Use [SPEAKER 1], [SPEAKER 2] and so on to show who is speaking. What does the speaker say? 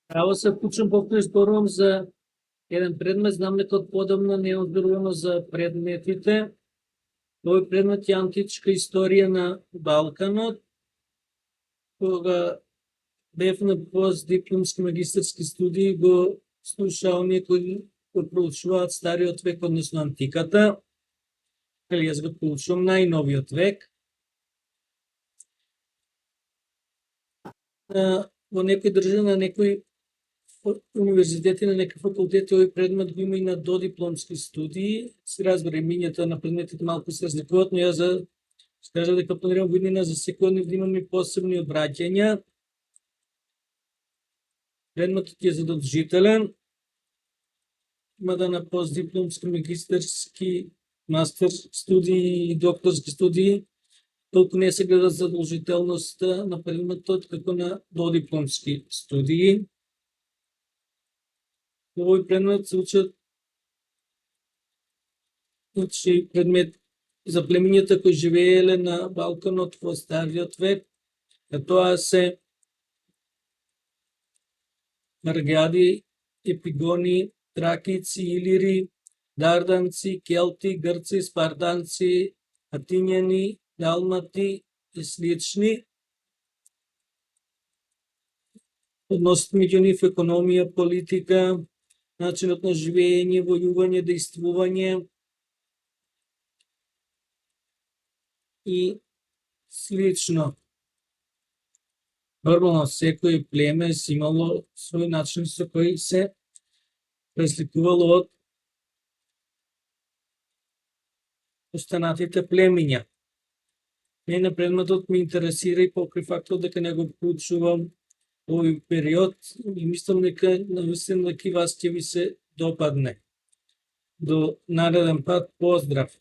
[SPEAKER 1] Право се вклучам покрај зборувам за еден предмет, знам дека одамна не е зборувано за предметите. Овој предмет е античка историја на Балканот. Кога бев на постдипломски магистарски студии, го слушаа оние кои го проучуваат стариот век, односно антиката. Или јас го проучувам најновиот век. Во некои држави, на некои универзитети, на некои факултети, овој предмет го има и на додипломски студии. Се разбира, имињата на предметите малку се разликуваат, но јас кажа дека планирам година за секој да имаме посебни обраќања. Предметот е задолжителен. Мада на постдипломски, магистарски, мастер студии и докторски студии толку не се гледа задолжителноста на предметот како на додипломски студии. Овој предмет се учат предмет за племињата кои живееле на Балканот во стариот век, а тоа се Аргјади, Епигони, Тракици, Илири, Дарданци, Келти, Грци, Спартанци, Атињани, Далмати и слични. Односот меѓу нив економија, политика, начинот на живење, војување, дејствување и слично. Нормално, секој племе си имало свој начин со кој се разликувало од останатите племиња. Мене предметот ме интересира и покрај фактот дека не го проучувам овој период и мислам дека навистина дека и вас ќе ви се допадне. До нареден пат, поздрав!